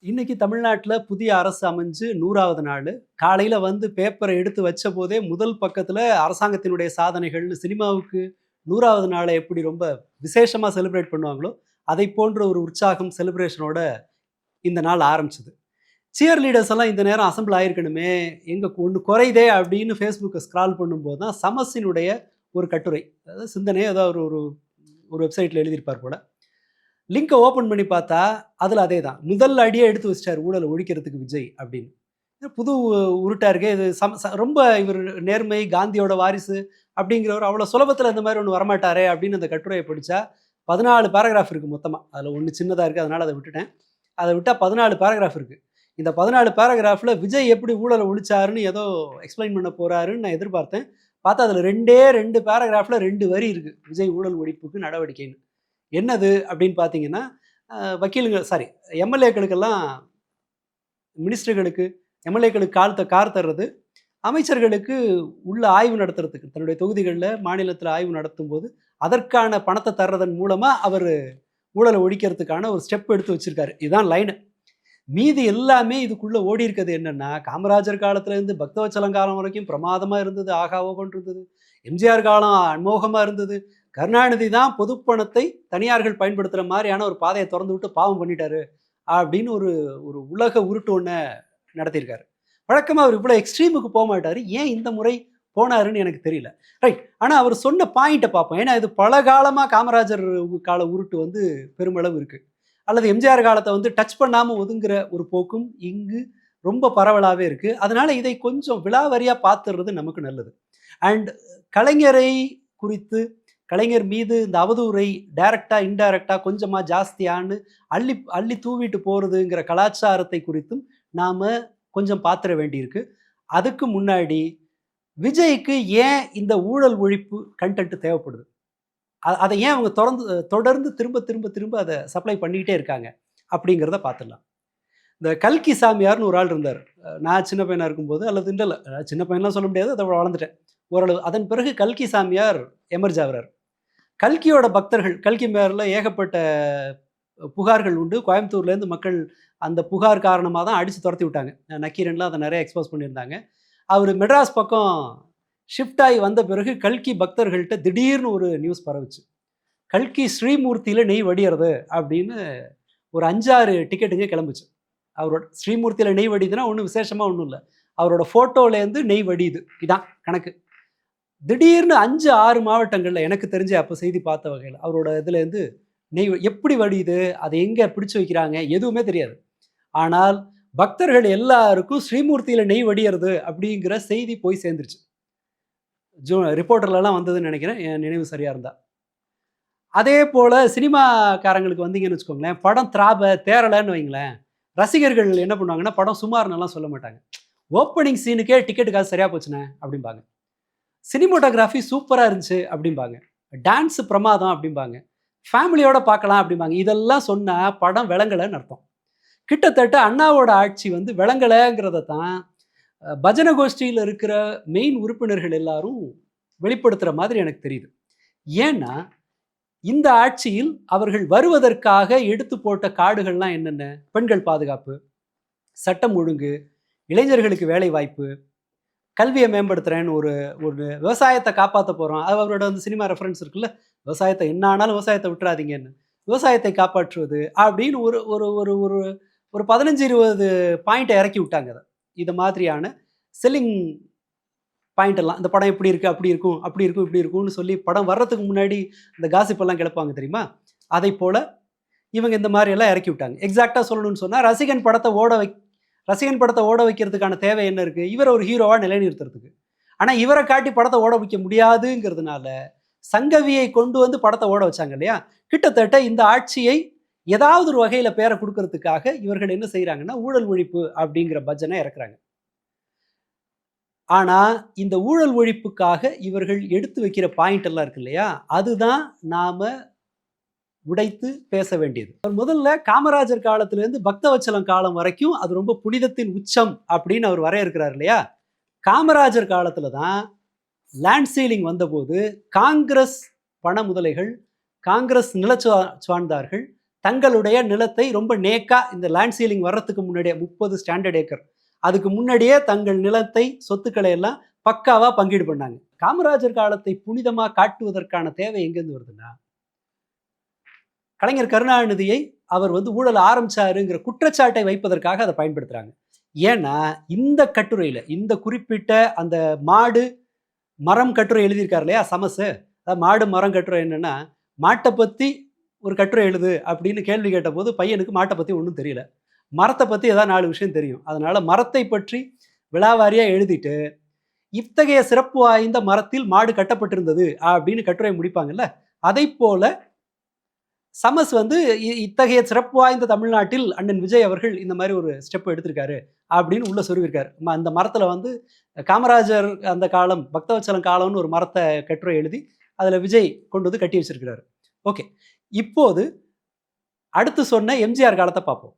இன்னைக்கு தமிழ்நாட்டுல புதிய அரசு அமைஞ்சு 100வது நாளு. காலையில வந்து பேப்பர எடுத்து வச்சபோதே, முதல் பக்கத்துல அரசாங்கத்தினுடைய சாதனைகள்னு சினிமாவுக்கு 100வது நாள எப்படி ரொம்ப விசேஷமா செலிப்ரேட் பண்ணுவாங்களோ, அதைப் போன்ற ஒரு உற்சாகம், செலிப்ரேஷனோட இந்த நாள் ஆரம்பிச்சது. சியர் லீடர்ஸ் எல்லாம் இந்த நேரம் அசெம்பிள் ஆயிருக்கணுமே, எங்க ஒண்ணு குறையுதே அப்படின்னு Facebookஅ ஸ்க்ரால் பண்ணும்போது தான், சமஸினுடைய ஒரு கட்டுரை. அதாவது சிந்தனைய ஏதோ அவரு ஒரு ஒரு வெப்சைட்ல எழுதியிருப்பார் போல. லிங்க ஓப்பன் பண்ணி பார்த்தா, அதுல அதேதான். முதல் அடியே எடுத்து வச்சுட்டாரு ஊழல ஒழிக்கிறதுக்கு விஜய் அப்படின்னு. இது புது உருட்டா இருக்கே! இது ரொம்ப இவரு நேர்மை, காந்தியோட வாரிசு அப்படிங்கிறவரு அவ்வளோ சுலபத்துல இந்த மாரி ஒண்ணு வரமாட்டாரே அப்படின்னு அந்த கட்டுரைய படிச்சா, 14 பேராகிராஃப் இருக்கு மொத்தமா. அதுல 1 சின்னதா இருக்கு. அதனால அத விட்டுட்டேன். அத விட்டா 14 பேராகிராஃப் இருக்கு. இந்த 14 பேராகிராஃப்ல விஜய் எப்படி ஊழல ஒழிச்சாருன்னு ஏதோ எக்ஸ்ப்ளைன் பண்ண போறாருன்னு நான் எதிர்பார்த்தேன். பார்த்தா அதுல 2டே 2 பேராகிராஃப்ல 2 வரி இருக்கு. விஜய் ஊழல் ஒழிப்புக்கு நடவடிக்கைன்னு. என்னது அப்படின்னு பார்த்தீங்கன்னா, வக்கீலுங்க சாரி எம்எல்ஏக்களுக்கெல்லாம் மினிஸ்டர்களுக்கு, எம்எல்ஏக்களுக்கு கார் தர்றது, அமைச்சர்களுக்கு உள்ள ஆய்வு நடத்துறதுக்கு, தன்னுடைய தொகுதிகள்ல, மாநிலத்தில ஆய்வு நடத்தும்போது, அதற்கான பணத்த தர்றதன் மூலமா அவரு ஊழல ஒழிக்கிறதுக்கான ஒரு ஸ்டெப் எடுத்து வச்சிருக்காரு. இதுதான் லைனு. மீதி எல்லாமே இதுக்குள்ள ஓடியிருக்கிறது என்னன்னா, காமராஜர் காலத்திலேருந்து பக்தவத்சலம் காலம் வரைக்கும் பிரமாதமா இருந்தது. ஆகா ஓஹோன்னு இருந்தது. எம்ஜிஆர் காலம் அமோகமா இருந்தது. கருணாநிதி தான் பொதுப்பணத்தை தனியார்கள் பயன்படுத்துற மாரியான ஒரு பாதைய தொறந்து விட்டு பாவம் பண்ணிட்டாரு. அப்படின்னு ஒரு ஒரு உலக உருட்டு ஒண்ண நடத்தியிருக்காரு. வழக்கமா அவர் இவ்வளோ எக்ஸ்ட்ரீமுக்கு போமாட்டாரு. ஏன் இந்த முறை போனாருன்னு எனக்கு தெரியல. ரைட். ஆனா அவர் சொன்ன பாயிண்ட்ட பார்ப்போம். ஏன்னா இது பல காலமா காமராஜர் கால உருட்டு வந்து பெருமளவு இருக்கு. அல்லது எம்ஜிஆர் காலத்த வந்து டச் பண்ணாம ஒதுங்குற ஒரு போக்கும் இங்கு ரொம்ப பரவலாவே இருக்கு. அதனால இதை கொஞ்சம் விலாவாரியா பார்த்துறது நமக்கு நல்லது. அண்ட் கலைஞரை குறித்து, கலைஞர் மீது இந்த அவதூறை டைரக்ட்டா, இன்டைரக்ட்டா கொஞ்சமா ஜாஸ்தியான்னு அள்ளி அள்ளி தூவிட்டு போறதுங்கிற கலாச்சாரத்தை குறித்தும் நாம கொஞ்சம் பார்த்துற வேண்டியிருக்கு. அதுக்கு முன்னாடி விஜய்க்கு ஏன் இந்த ஊழல் ஒழிப்பு கன்டென்ட் தேவைப்படுது? அத ஏன் அவங்க தொடர்ந்து திரும்ப திரும்ப திரும்ப அத சப்ளை பண்ணிக்கிட்டே இருக்காங்க? அப்படிங்கிறத பார்த்துடலாம். இந்த கல்கி சாமியார்ன்னு ஒரு ஆள் இருந்தாரு. நான் சின்ன பையனா இருக்கும்போது அல்லது இல்ல, சின்ன பையன்லாம் சொல்ல முடியாது. அத வளர்ந்துட்டேன். ஓரளவு. அதன் பிறகு கல்கி சாமியார் எமர்ஜ் ஆகுறாரு. கல்கியோட பக்தர்கள், கல்கி மேல ஏகப்பட்ட புகார்கள் உண்டு. கோயம்புத்தூர்லேருந்து மக்கள் அந்த புகார் காரணமா தான் அடிச்சு தொரத்தி விட்டாங்க. நக்கீரன்லாம் அத நெறைய எக்ஸ்போஸ் பண்ணியிருந்தாங்க. அவரு மெட்ராஸ் பக்கம் ஷிஃப்ட் ஆயி வந்த பிறகு கல்கி பக்தர்கள்ட்ட திடீர்னு ஒரு நியூஸ் பரவுச்சு. கல்கி ஸ்ரீமூர்த்தியில நெய் வடியறது அப்படின்னு ஒரு 5, 6 டிக்கெட்டுங்க கிளம்புச்சு. அவரோட ஸ்ரீமூர்த்தியில நெய் வடியுதுன்னா ஒண்ணும் விசேஷமா ஒண்ணும் இல்ல. அவரோட ஃபோட்டோலேருந்து நெய் வடியுது. இதான் கணக்கு. திடீர்னு 5, 6 மாவட்டங்கள்ல எனக்கு தெரிஞ்சு அப்ப செய்தி பார்த்த வகையில, அவரோட இதுலேருந்து நெய் எப்படி வடியுது? அத எங்க பிடிச்சு வைக்கிறாங்க? எதுவுமே தெரியாது. ஆனால் பக்தர்கள் எல்லாருக்கும் ஸ்ரீமூர்த்தியில நெய் வடியறது அப்படிங்கிற செய்தி போய் சேர்ந்துருச்சு. ரிப்போர்ட்டர்லலாம் வந்ததுன்னு நெனைக்கிறேன். என் நினைவு சரியா இருந்தா. அதே போல சினிமாக்காரங்களுக்கு வந்தீங்கன்னு வச்சுக்கோங்களேன், படம் தேறலன்னு வைங்களேன், ரசிகர்கள் என்ன பண்ணுவாங்கன்னா, படம் சுமார்ன்னுலாம் சொல்ல மாட்டாங்க. ஓப்பனிங் சீனுக்கே டிக்கெட் காசு சரியா போச்சுண்ணே அப்படிம்பாங்க. சினிமாட்டோகிராஃபி சூப்பரா இருந்துச்சு அப்படிம்பாங்க. டான்ஸ் பிரமாதம் அப்படிம்பாங்க. ஃபேமிலியோட பார்க்கலாம் அப்படிம்பாங்க. இதெல்லாம் சொன்னா படம் விளங்கலன்னு அர்த்தம். கிட்டத்தட்ட அண்ணாவோட ஆட்சி வந்து விளங்கலங்கிறத தான் பஜன கோஷ்டியில இருக்கிற மெயின் உறுப்பினர்கள் எல்லாரும் வெளிப்படுத்துற மாதிரி எனக்கு தெரியுது. ஏன்னா, இந்த ஆட்சியில் அவர்கள் வருவதற்காக எடுத்து போட்ட கார்டுகள்லாம் என்னென்ன? பெண்கள் பாதுகாப்பு, சட்டம் ஒழுங்கு, இளைஞர்களுக்கு வேலை வாய்ப்பு, கல்விய மேம்படுத்துறேன்னு ஒரு ஒரு விவசாயத்த காப்பாத்த போறோம். அது அவரோட அந்த சினிமா ரெஃபரன்ஸ் இருக்குல்ல. விவசாயத்த என்ன ஆனாலும் விவசாயத்த விட்டுறாதீங்கன்னு. விவசாயத்தை காப்பாற்றுவது அப்படின்னு ஒரு ஒரு ஒரு ஒரு ஒரு 15, 20 பாயிண்ட்ட இறக்கி விட்டாங்க அத. இது மாதிரியான செல்லிங் பாயிண்ட் எல்லாம். இந்த படம் இப்படி இருக்கு, அப்படி இருக்கும், அப்படி இருக்கும், இப்படி இருக்கும்னு சொல்லி படம் வர்றதுக்கு முன்னாடி இந்த காசிப் எல்லாம் கிளப்பாங்க தெரியுமா? அதைப் போல இவங்க இந்த மாரி எல்லாம் இறக்கி விட்டாங்க. எக்ஸாக்ட்டா சொல்லணும்னு சொன்னா, ரசிகன் படத்த ஓட வைக்கிறதுக்கான தேவை என்ன இருக்கு? இவர ஒரு ஹீரோவா நிலைநிறுத்துறதுக்கு. ஆனா இவர காட்டி படத்த ஓட வைக்க முடியாதுங்கிறதுனால, சங்கவியை கொண்டு வந்து படத்த ஓட வச்சாங்க இல்லையா? கிட்டத்தட்ட இந்த ஆட்சியை ஏதாவது ஒரு வகையில பேர குடுக்கறதுக்காக இவர்கள் என்ன செய்றாங்கன்னா, ஊழல் ஒழிப்பு அப்படிங்கிற பஜன இறக்குறாங்க. ஆனா, இந்த ஊழல் ஒழிப்புக்காக இவர்கள் எடுத்து வைக்கிற பாயிண்ட் எல்லாம் இருக்கு இல்லையா? அதுதான் நாம உடைத்து பேச வேண்டியது. முதல்ல காமராஜர் காலத்திலிருந்து பக்தவத்சலம் காலம் வரைக்கும் அது ரொம்ப புனிதத்தின் உச்சம் அப்படின்னு அவர் வரையறுக்கிறார் இல்லையா? காமராஜர் காலத்துல தான் லேண்ட் சீலிங் வந்தபோது காங்கிரஸ் பண முதலைகள், காங்கிரஸ் சார்ந்தார்கள் தங்களுடைய நிலத்தை ரொம்ப நேக்கா இந்த லேண்ட் சீலிங் வர்றதுக்கு முன்னாடியே 30 ஸ்டாண்டர்ட் ஏக்கர் அதுக்கு முன்னாடியே தங்கள் நிலத்தை சொத்துக்களை எல்லாம் பக்காவா பங்கீடு பண்ணாங்க. காமராஜர் காலத்தை புனிதமா காட்டுவதற்கான தேவை எங்கேருந்து வருதுன்னா, கலைஞர் கருணாநிதியை அவர் ஊழல் ஆரம்பிச்சாருங்கிற குற்றச்சாட்டை வைப்பதற்காக அதை பயன்படுத்துறாங்க. ஏன்னா இந்த கட்டுரையில இந்த குறிப்பிட்ட அந்த மாடு மரம் கட்டுரை எழுதியிருக்காரு இல்லையா சமஸ், அதாவது மாடு மரம் கட்டுரை என்னன்னா, மாட்டை பத்தி ஒரு கட்டுரை எழுது அப்படின்னு கேள்வி கேட்டபோது பையனுக்கு மாட்டை பத்தி ஒன்றும் தெரியல, மரத்தை பத்தி ஏதாவது 4 விஷயம் தெரியும். அதனால மரத்தை பற்றி விலாவாரியா எழுதிட்டு இத்தகைய சிறப்பு வாய்ந்த மரத்தில் மாடு கட்டப்பட்டிருந்தது அப்படின்னு கட்டுரை முடிப்பாங்கல்ல, அதை போல சமஸ் இத்தகைய சிறப்பு வாய்ந்த தமிழ்நாட்டில் அண்ணன் விஜய் அவர்கள் இந்த மாதிரி ஒரு ஸ்டெப் எடுத்திருக்காரு அப்படின்னு உள்ள சொருவிருக்காரு. அந்த மரத்துல காமராஜர் அந்த காலம் பக்தவச்சலம் காலம்னு ஒரு மரத்தை கட்டுரை எழுதி அதுல விஜய் கொண்டு கட்டி வச்சிருக்கிறாரு. ஓகே, இப்போது அடுத்து சொன்ன எம்ஜிஆர் காலத்தை பார்ப்போம்.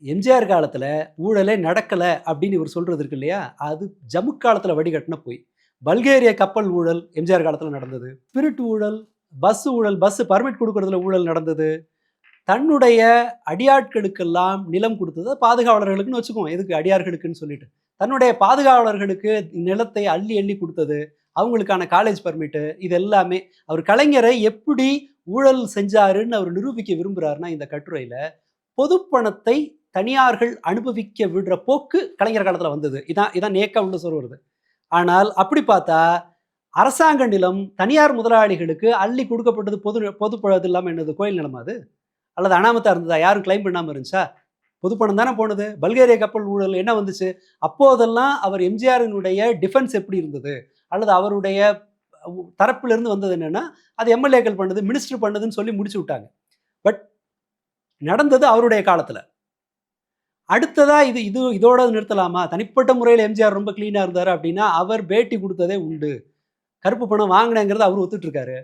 எம்ஜிஆர் காலத்துல ஊழலே நடக்கல அப்படின்னு இவர் சொல்றது இருக்கு இல்லையா, அது ஜம்மு காலத்துல வடிகட்டின போய். பல்கேரிய கப்பல் ஊழல் எம்ஜிஆர் காலத்துல நடந்தது, ஸ்பிரிட் ஊழல், பஸ் ஊழல், பஸ் பர்மிட் கொடுக்கறதுல ஊழல் நடந்தது, தன்னுடைய அடியாட்களுக்கெல்லாம் நிலம் கொடுத்தது, பாதுகாவலர்களுக்குன்னு வச்சுக்கோம், எதுக்கு அடியார்களுக்குன்னு சொல்லிட்டு தன்னுடைய பாதுகாவலர்களுக்கு நிலத்தை அள்ளி அள்ளி கொடுத்தது, அவங்களுக்கான காலேஜ் பர்மிட்டு, இது எல்லாமே அவர் கலைஞரை எப்படி ஊழல் செஞ்சாருன்னு அவர் நிரூபிக்க விரும்புகிறாருன்னா இந்த கட்டுரையில் பொதுப்பணத்தை தனியார்கள் அனுபவிக்க விடுற போக்கு கலைஞர் காலத்தில் வந்தது. இதான் நேக்கா உள்ள வருது. ஆனால் அப்படி பார்த்தா அரசாங்க நிலம் தனியார் முதலாளிகளுக்கு அள்ளி கொடுக்கப்பட்டது பொதுப்பழது இல்லாமல் என்னது கோயில் நிலமா அது, அல்லது அனாமத்தா இருந்ததா, யாரும் கிளைம் பண்ணாமல் இருந்துச்சா? பொதுப்பணம் தானே போனது. பல்கேரிய கப்பல் ஊழல் என்ன வந்துச்சு? அப்போதெல்லாம் அவர் எம்ஜிஆரினுடைய டிஃபென்ஸ் எப்படி இருந்தது, அல்லது அவருடைய தரப்பிலிருந்து வந்தது என்னன்னா, அது எம்எல்ஏக்கள் பண்ணது, மினிஸ்டர் பண்ணதுன்னு சொல்லி முடிச்சு விட்டாங்க. பட் நடந்தது அவருடைய காலத்தில். அடுத்ததா இதோட நிறுத்தலாமா? தனிப்பட்ட முறையில் எம்ஜிஆர் ரொம்ப கிளீனாக இருந்தார் அப்படின்னா, அவர் பேட்டி கொடுத்ததே உண்டு, கருப்பு பணம் வாங்கினேங்கிறத அவர் ஒத்துட்டு இருக்காரு,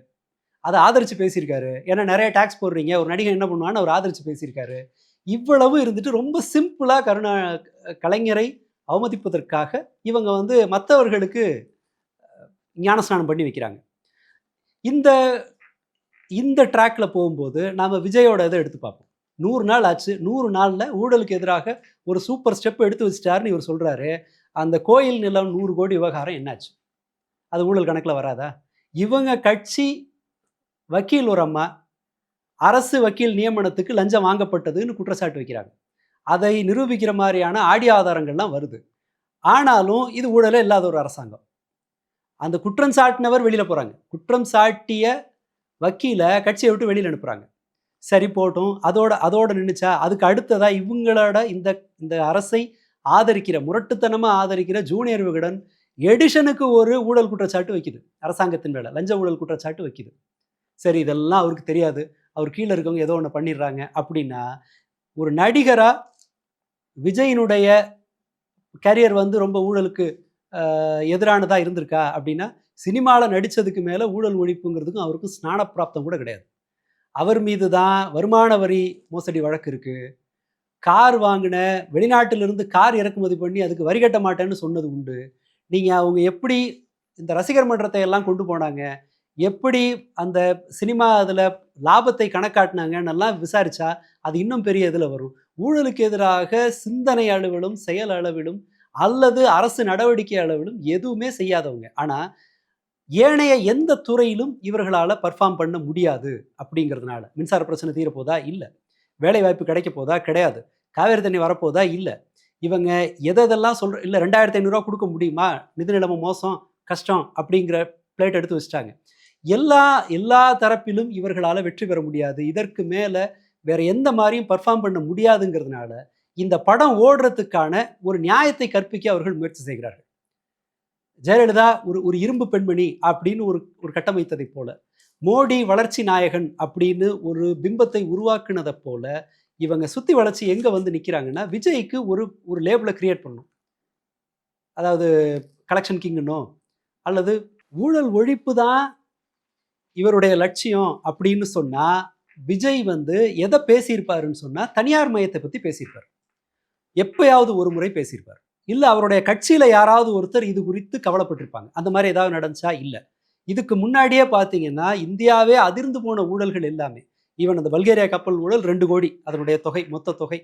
அதை ஆதரிச்சு பேசியிருக்காரு. ஏன்னா நிறைய டாக்ஸ் போடுறீங்க, ஒரு நடிகை என்ன பண்ணுவான்னு அவர் ஆதரிச்சு பேசியிருக்காரு. இவ்வளவு இருந்துட்டு ரொம்ப சிம்பிளா கலைஞரை அவமதிப்பதற்காக இவங்க மற்றவர்களுக்கு ஞானஸ்நானம் பண்ணி வைக்கிறாங்க. இந்த இந்த ட்ராக்ல போகும்போது நாம விஜயோட இதை எடுத்து பார்ப்போம். 100 நாள் ஆச்சு, 100 நாள்ல ஊழலுக்கு எதிராக ஒரு சூப்பர் ஸ்டெப் எடுத்து வச்சிட்டாருன்னு இவர் சொல்றாரு. அந்த கோயில் நிலம் 100 கோடி விவகாரம் என்னாச்சு? அது ஊழல் கணக்கில் வராதா? இவங்க கட்சி வக்கீல் ஒரு அம்மா அரசு வக்கீல் நியமனத்துக்கு லஞ்சம் வாங்கப்பட்டதுன்னு குற்றச்சாட்டு வைக்கிறாங்க. அதை நிரூபிக்கிற மாதிரியான ஆடியோ ஆதாரங்கள்லாம் வருது. ஆனாலும் இது ஊழலே இல்லாத ஒரு அரசாங்கம். அந்த குற்றம் சாட்டினவர் வெளியில போறாங்க, குற்றம் சாட்டிய வக்கீல கட்சியை விட்டு வெளியில் அனுப்புறாங்க. சரி போட்டும், அதோட நின்றுச்சா? அதுக்கு அடுத்ததா இவங்களோட இந்த அரசை ஆதரிக்கிற, முரட்டுத்தனமா ஆதரிக்கிற ஜூனியர் விகடன் எடிஷனுக்கு ஒரு ஊழல் குற்றச்சாட்டு வைக்குது, அரசாங்கத்தின் மேல லஞ்ச ஊழல் குற்றச்சாட்டு வைக்குது. சரி, இதெல்லாம் அவருக்கு தெரியாது, அவர் கீழே இருக்கவங்க ஏதோ ஒன்று பண்ணிடுறாங்க அப்படின்னா, ஒரு நடிகரா விஜயினுடைய கேரியர் ரொம்ப ஊழலுக்கு எதிரானதா இருந்திருக்கா அப்படின்னா, சினிமாவில் நடித்ததுக்கு மேலே ஊழல் ஒழிப்புங்கிறதுக்கும் அவருக்கும் ஸ்நான பிராப்தம் கூட கிடையாது. அவர் மீது தான் வருமான வரி மோசடி வழக்கு இருக்கு. கார் வாங்கின, வெளிநாட்டிலிருந்து கார் இறக்குமதி பண்ணி அதுக்கு வரி கட்ட மாட்டேன்னு சொன்னது உண்டு. நீங்கள் அவங்க எப்படி இந்த ரசிகர் மன்றத்தை எல்லாம் கொண்டு போனாங்க, எப்படி அந்த சினிமா அதில் லாபத்தை கணக்காட்டினாங்கன்னெல்லாம் விசாரிச்சா அது இன்னும் பெரிய இதில் வரும். ஊழலுக்கு எதிராக சிந்தனை அளவிலும் செயல் அளவிலும் அல்லது அரசு நடவடிக்கை அளவிலும் எதுவுமே செய்யாதவங்க. ஆனால் ஏனைய எந்த துறையிலும் இவர்களால் பர்ஃபார்ம் பண்ண முடியாது. அப்படிங்கிறதுனால மின்சார பிரச்சனை தீரப்போதா? இல்லை. வேலை வாய்ப்பு கிடைக்க போதா? கிடையாது. காவேரி தண்ணி வரப்போதா? இல்லை. இவங்க எதெல்லாம் இல்லை 2500 ரூபா கொடுக்க முடியுமா, நிதி நிலைமை மோசம், கஷ்டம் அப்படிங்கிற பிளேட் எடுத்து வச்சுட்டாங்க. எல்லா தரப்பிலும் இவர்களால் வெற்றி பெற முடியாது. இதற்கு மேலே வேற எந்த மாதிரியும் பர்ஃபார்ம் பண்ண முடியாதுங்கிறதுனால இந்த படம் ஓடுறதுக்கான ஒரு நியாயத்தை கற்பிக்க அவர்கள் முயற்சி செய்கிறார்கள். ஜெயலலிதா ஒரு இரும்பு பெண்மணி அப்படின்னு ஒரு கட்டமைத்ததை போல, மோடி வளர்ச்சி நாயகன் அப்படின்னு ஒரு பிம்பத்தை உருவாக்குனதை போல இவங்க சுத்தி வளர்ச்சி எங்க நிற்கிறாங்கன்னா, விஜய்க்கு ஒரு லேபிளை கிரியேட் பண்ணும். அதாவது கலெக்ஷன் கிங்னோ அல்லது ஊழல் ஒழிப்பு தான் இவருடைய லட்சியம் அப்படின்னு சொன்னா, விஜய் எதை பேசியிருப்பாருன்னு சொன்னா, தனியார் மையத்தை பத்தி பேசியிருப்பார். எப்பயாவது ஒரு முறை பேசியிருப்பார். இல்லை அவருடைய கட்சியில் யாராவது ஒருத்தர் இது குறித்து கவலைப்பட்டிருப்பாங்க. அந்த மாதிரி ஏதாவது நடந்துச்சா? இல்லை. இதுக்கு முன்னாடியே பார்த்தீங்கன்னா, இந்தியாவே அதிர்ந்து போன ஊழல்கள் எல்லாமே ஈவன் அந்த பல்கேரியா கப்பல் ஊழல் 2 கோடி அதனுடைய தொகை, மொத்த தொகை.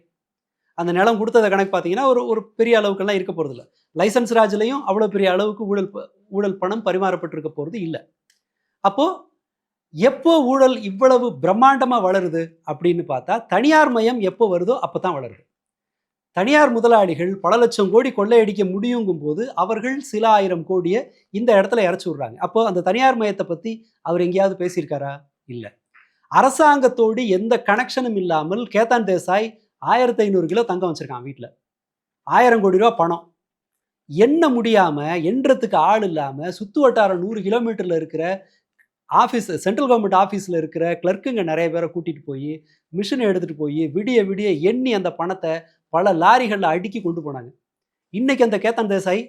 அந்த நிலம் குடுத்தத கணக்கு பார்த்தீங்கன்னா, ஒரு ஒரு பெரிய அளவுக்கெல்லாம் இருக்க போறதில்ல. லைசென்ஸ் ராஜ்லயும் அவ்வளோ பெரிய அளவுக்கு ஊழல் பணம் பரிமாறப்பட்டிருக்க போறது இல்ல. அப்போ எப்போ ஊழல் இவ்வளவு பிரம்மாண்டமா வளருது அப்படின்னு பார்த்தா, தனியார் மயம் எப்போ வருதோ அப்பதான் வளருது. தனியார் முதலாளிகள் பல லட்சம் கோடி கொள்ளையடிக்க முடியுங்கும்போது, அவர்கள் சில ஆயிரம் கோடிய இந்த இடத்துல இறச்சி விடுறாங்க. அப்போ அந்த தனியார் மயத்த பத்தி அவர் எங்கேயாவது பேசியிருக்காரா? இல்ல. அரசாங்கத்தோடு எந்த கனெக்ஷனும் இல்லாமல் கேத்தான் தேசாய் 1500 கிலோ தங்கம் வச்சிருக்கான் வீட்ல. 1000 கோடி ரூபா பணம். எண்ண முடியாம, எண்றதுக்கு ஆள் இல்லாம, சுத்து வட்டாரம் 100 கிலோமீட்டர்ல இருக்கிற சென்ட்ரல் கவர்ன்மெண்ட் ஆஃபீஸ்ல இருக்கிற கிளர்க்குங்க நெறைய பேர கூட்டிட்டு போயி, மிஷின எடுத்துட்டு போயி, விடிய விடிய எண்ணி அந்த பணத்த பல லாரிகள்ல அடுக்கி கொண்டு போனாங்க. இன்னைக்கு அந்த கேத்தான் தேசாய்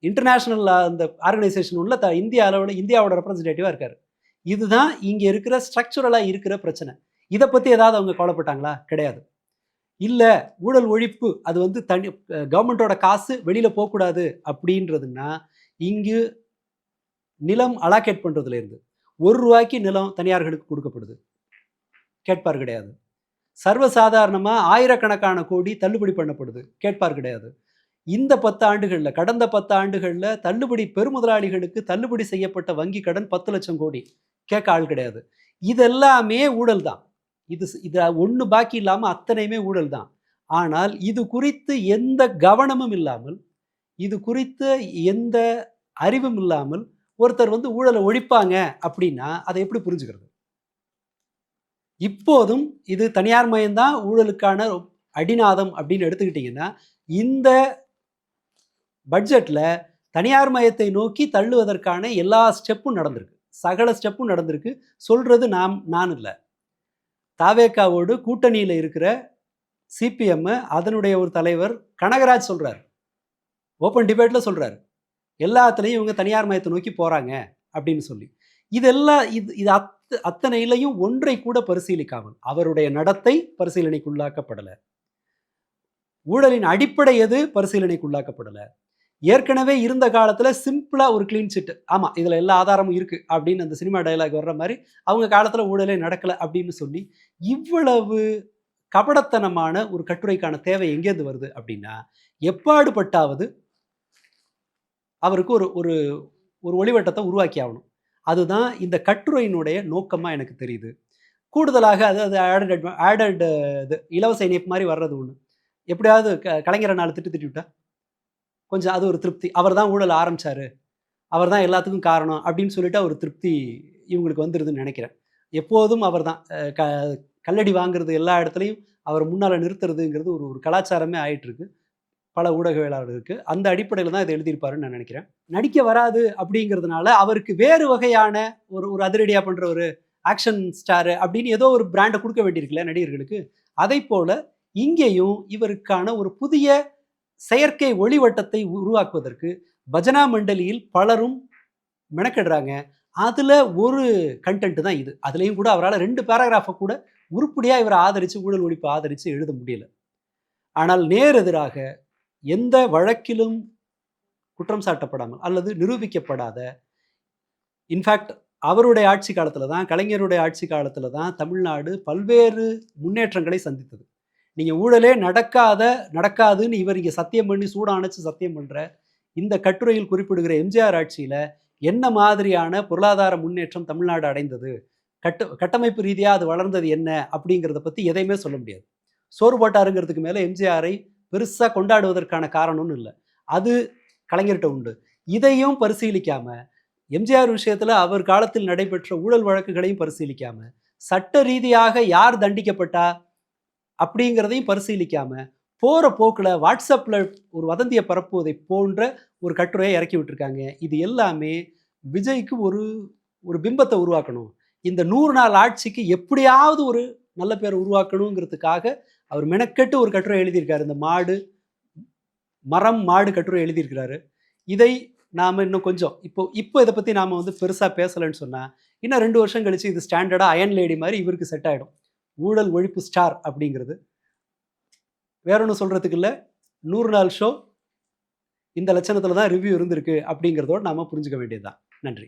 இன்டர்நேஷனல் அந்த ஆர்கனைசேஷன் உள்ள இந்திய அளவுல இந்தியாவோட ரெப்ரசன்டேட்டிவா இருக்காரு. இதுதான் இங்க இருக்கிற ஸ்ட்ரக்சரலா இருக்கிற பிரச்சனை. இத பத்தி ஏதாவது அவங்க கவலைப்பட்டாங்களா? கிடையாது. இல்ல ஊழல் ஒழிப்பு அது வந்து கவர்மெண்டோட காசு வெளியில போக்கூடாது அப்படின்றதுன்னா, இங்கு நிலம் அலாகேட் பண்றதுல இருந்து ரூ. 1 நிலம் தனியார்களுக்கு கொடுக்கப்படுது. கேட்பார் கிடையாது. சர்வசாதாரணமா ஆயிரக்கணக்கான கோடி தள்ளுபடி பண்ணப்படுது. கேட்பார் கிடையாது. இந்த 10 ஆண்டுகள்ல, கடந்த 10 ஆண்டுகள்ல தள்ளுபடி பெருமுதலாளிகளுக்கு தள்ளுபடி செய்யப்பட்ட வங்கி கடன் 10 லட்சம் கோடி. கேட்க ஆள் கிடையாது. இதெல்லாமே ஊழல் தான். இது ஒண்ணு பாக்கி இல்லாம அத்தனையுமே ஊழல் தான். ஆனால் இது குறித்து எந்த கவனமும் இல்லாமல், இது குறித்த எந்த அறிவும் இல்லாமல் ஒருத்தர் வந்து ஊழலை ஒழிப்பாங்க அப்படின்னா, அதை எப்படி புரிஞ்சுக்கிறது? இப்போதும் இது தனியார் மயம்தான் ஊழலுக்கான அடிநாதம் அப்படின்னு எடுத்துக்கிட்டீங்கன்னா, இந்த பட்ஜெட்ல தனியார் மயத்தை நோக்கி தள்ளுவதற்கான எல்லா ஸ்டெப்பும் நடந்திருக்கு. சகல ஸ்டெப்பும் நடந்திருக்கு. சொல்றது நான் இல்ல. தாவேகாவோடு கூட்டணியில இருக்கிற சிபிஎம் அதனுடைய ஒரு தலைவர் கனகராஜ் சொல்றாரு. ஓப்பன் டிபேட்ல சொல்றாரு. எல்லாத்துலயும் இவங்க தனியார் மயத்தை நோக்கி போறாங்க அப்படின்னு சொல்லி. இதெல்லாம் இது அத்தனையிலையும் ஒன்றை கூட பரிசீலிக்காமல் அவருடைய நடத்தை பரிசீலனைக்குள்ளாக்கப்படல. ஊழலின் அடிப்படை எது பரிசீலனைக்குள்ளாக்கப்படல. ஏற்கனவே இருந்த காலத்துல சிம்பிளா ஒரு கிளீன் சிட். ஆமா இதுல எல்லா ஆதாரமும் இருக்கு அப்படின்னு அந்த சினிமா டயலாக் வர்ற மாதிரி அவங்க காலத்துல ஊழலே நடக்கல அப்படின்னு சொல்லி இவ்வளவு கபடத்தனமான ஒரு கட்டுரைக்கான தேவை எங்கேருந்து வருது அப்படின்னா, எப்பாடுபட்டாவது அவருக்கு ஒரு ஒரு ஒரு ஒளிவட்டத்தை உருவாக்கி ஆகணும். அதுதான் இந்த கட்டுரையினுடைய நோக்கமா எனக்கு தெரியுது. கூடுதலாக அது ஆடட் இது இலவச இணைப்பு மாதிரி வர்றது ஒண்ணு. எப்படியாவது கலைஞரை 4 திட்டு விட்டா கொஞ்சம் அது ஒரு திருப்தி. அவர் தான் ஊழல் ஆரம்பிச்சாரு. அவர் தான் எல்லாத்துக்கும் காரணம் அப்படின்னு சொல்லிட்டு ஒரு திருப்தி இவங்களுக்கு வந்துருதுன்னு நினைக்கிறேன். எப்போதும் அவர் தான் கல்லடி வாங்குறது எல்லா இடத்துலையும் அவர் முன்னால நிறுத்துறதுங்கிறது ஒரு ஒரு கலாச்சாரமே ஆயிட்டு இருக்கு. பல ஊடகவியலாளருக்கு. அந்த அடிப்படையில தான் இதை எழுதியிருப்பாருன்னு நான் நினைக்கிறேன். நடிக்க வராது அப்படிங்கிறதுனால அவருக்கு வேறு வகையான ஒரு ஒரு அதிரடியா பண்ற ஒரு ஆக்ஷன் ஸ்டார் அப்படின்னு ஏதோ ஒரு பிராண்ட கொடுக்க வேண்டியிருக்குல்ல நடிகர்களுக்கு. அதைப்போல இங்கேயும் இவருக்கான ஒரு புதிய செயற்கை ஒளிவட்டத்தை உருவாக்குவதற்கு பஜனா மண்டலியில் பலரும் மெனக்கெடுறாங்க. அதுல ஒரு கண்டென்ட் தான் இது. அதுலயும் கூட அவரால் 2 பேராகிராஃப கூட உருப்படியா இவரை ஆதரிச்சு ஊழல் ஒழிப்பு ஆதரிச்சு எழுத முடியல. ஆனால் நேர் எதிராக எந்த வழக்கிலும் குற்றம் சாட்டப்படாமல் அல்லது நிரூபிக்கப்படாத, இன்ஃபேக்ட் அவருடைய ஆட்சி காலத்துல தான், கலைஞருடைய ஆட்சி காலத்துல தான் தமிழ்நாடு பல்வேறு முன்னேற்றங்களை சந்தித்தது. நீங்க ஊழலே நடக்காதுன்னு இவர் இங்க சத்தியம் பண்ணி சூட அணைச்சு சத்தியம் பண்ற இந்த கட்டுரையில் குறிப்பிடுகிற எம்ஜிஆர் ஆட்சியில என்ன மாதிரியான பொருளாதார முன்னேற்றம் தமிழ்நாடு அடைந்தது, கட்டமைப்பு ரீதியா அது வளர்ந்தது என்ன அப்படிங்கிறத பத்தி எதையுமே சொல்ல முடியாது. சோறு போட்டாருங்கிறதுக்கு மேல எம்ஜிஆரை பெருசா கொண்டாடுவதற்கான காரணம்னு இல்லை. அது கலைஞர்கிட்ட உண்டு. இதையும் பரிசீலிக்காம, எம்ஜிஆர் விஷயத்துல அவர் காலத்தில் நடைபெற்ற ஊழல் வழக்குகளையும் பரிசீலிக்காம, சட்ட ரீதியாக யார் தண்டிக்கப்பட்டா அப்படிங்கிறதையும் பரிசீலிக்காம, போற போக்குல வாட்ஸ்அப்ல ஒரு வதந்தியை பரப்புவதை போன்ற ஒரு கட்டுரையை இறக்கி விட்டுருக்காங்க. இது எல்லாமே விஜய்க்கு ஒரு ஒரு பிம்பத்தை உருவாக்கணும். இந்த 100 நாள் ஆட்சிக்கு எப்படியாவது ஒரு நல்ல பேரை உருவாக்கணுங்கிறதுக்காக அவர் மெனக்கெட்டு ஒரு கட்டுரை எழுதியிருக்காரு. இந்த மரம் மாடு கட்டுரை எழுதியிருக்கிறாரு. இதை நாம இன்னும் கொஞ்சம் இப்போ இதை பத்தி நாம வந்து பெருசா பேசலைன்னு சொன்னா, இன்னும் 2 வருஷம் கழிச்சு இது ஸ்டாண்டர்டா அயன் லேடி மாதிரி இவருக்கு செட் ஆயிடும். ஊழல் ஒழிப்பு ஸ்டார் அப்படிங்கிறது. வேற ஒன்றும் சொல்றதுக்கு இல்லை. 100 நாள் ஷோ இந்த லட்சணத்துல தான் ரிவ்யூ இருந்திருக்கு அப்படிங்கிறதோடு நாம புரிஞ்சுக்க வேண்டியதுதான். நன்றி.